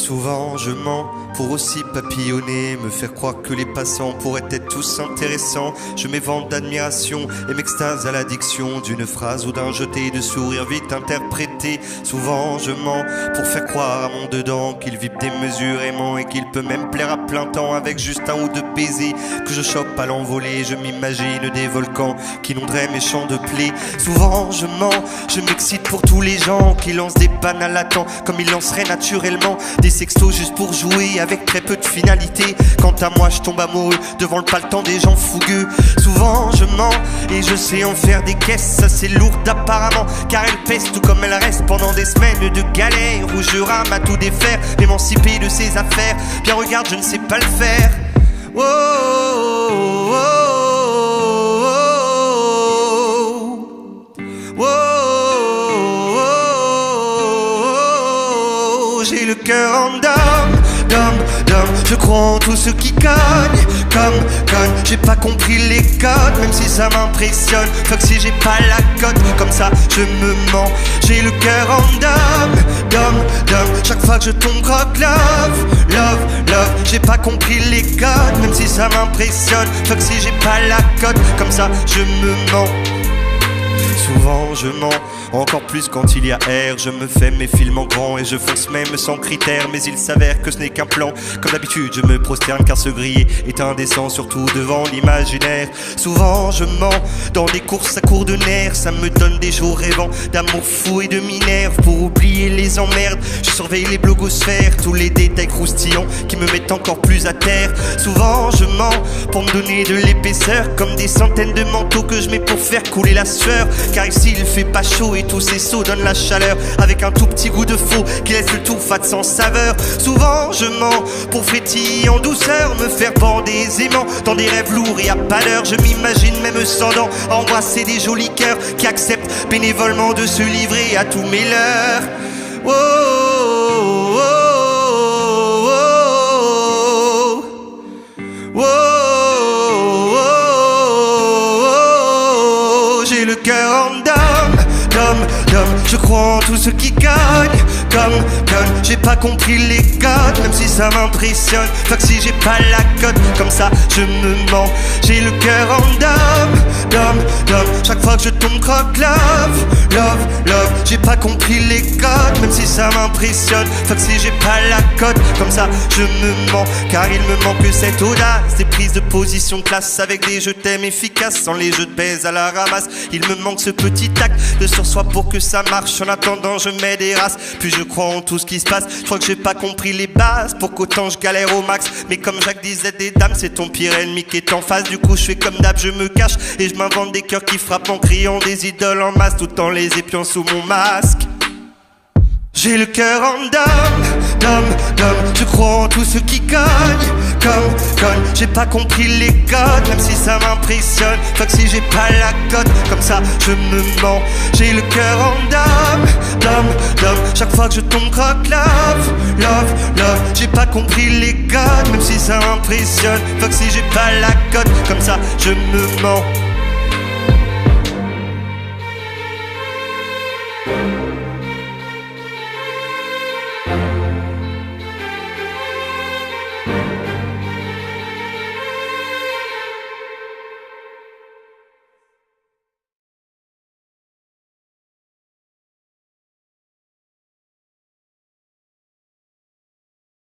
Souvent je mens pour aussi papillonner, me faire croire que les passants pourraient être tous intéressants. Je m'évente d'admiration et m'extase à l'addiction d'une phrase ou d'un jeté de sourire vite interprété. Souvent je mens pour faire croire à mon dedans qu'il vibre démesurément et qu'il peut même plaire à plein temps avec juste un ou deux baisers que je chope à l'envolée. Je m'imagine des volcans qui inonderaient mes champs de blé. Souvent je mens, je m'excite pour tous les gens qui lancent des pannes à latent comme ils lanceraient naturellement des sextos juste pour jouer avec très peu de finalité. Quant à moi je tombe amoureux devant le paletant des gens fougueux. Souvent je mens et je sais en faire des caisses assez lourdes apparemment, car elles pèsent tout comme elles restent pendant des semaines de galère où je rame à tout défaire, m'émanciper de ces affaires. Bien regarde, je ne sais pas le faire. Oh, oh, oh, oh, oh, oh, j'ai le cœur en dame. Je crois en tout ce qui cogne comme conne. J'ai pas compris les codes, même si ça m'impressionne. Fuck si j'ai pas la cote, comme ça je me mens. J'ai le cœur en dame. Chaque fois que je tombe croque love. J'ai pas compris les codes, même si ça m'impressionne. Fuck si j'ai pas la cote, comme ça je me mens. Souvent je mens, encore plus quand il y a air. Je me fais mes films en grand et je fonce même sans critères. Mais il s'avère que ce n'est qu'un plan. Comme d'habitude je me prosterne car se griller est indécent, surtout devant l'imaginaire. Souvent je mens, dans des courses à court de nerfs. Ça me donne des jours rêvants d'amour fou et de minerve. Pour oublier les emmerdes, je surveille les blogosphères, tous les détails croustillants qui me mettent encore plus à terre. Souvent je mens pour me donner de l'épaisseur, comme des centaines de manteaux que je mets pour faire couler la sueur. Car ici il fait pas chaud et tous ces sauts donnent la chaleur, avec un tout petit goût de faux qui laisse le tout fade sans saveur. Souvent je mens pour frétiller en douceur, me faire bander aisément dans des rêves lourds et à pas d'heure. Je m'imagine même sans dents à embrasser des jolis cœurs qui acceptent bénévolement de se livrer à tous mes leurs. Oh, oh, oh, oh, oh, oh, oh, j'ai le cœur en dame. Je crois en tout ce qui gagne comme conne. J'ai pas compris les codes, même si ça m'impressionne. Fuck si j'ai pas la cote, comme ça je me mens. J'ai le cœur en dame. Chaque fois que je tombe croque love. J'ai pas compris les codes, même si ça m'impressionne. Fuck si j'ai pas la cote, comme ça je me mens. Car il me manque cette audace, des prises de position de classe avec des je t'aime efficaces, sans les jeux de baise à la ramasse. Il me manque ce petit acte de sur soi pour que ça marche. En attendant je mets des races, puis je crois en tout ce qui se passe. Je crois que j'ai pas compris les bases, pour qu'autant je galère au max. Mais comme Jacques disait des dames, c'est ton pire ennemi qui est en face. Du coup je fais comme d'hab, je me cache et je m'invente des cœurs qui frappent en criant des idoles en masse, tout en les épiant sous mon masque. J'ai le cœur en dame. Je crois en tout ce qui gagne comme conne. J'ai pas compris les codes, même si ça m'impressionne. Fuck si j'ai pas la cote, comme ça je me mens. J'ai le cœur en dame. Chaque fois que je tombe croque love. J'ai pas compris les codes, même si ça m'impressionne. Fuck si j'ai pas la cote, comme ça je me mens.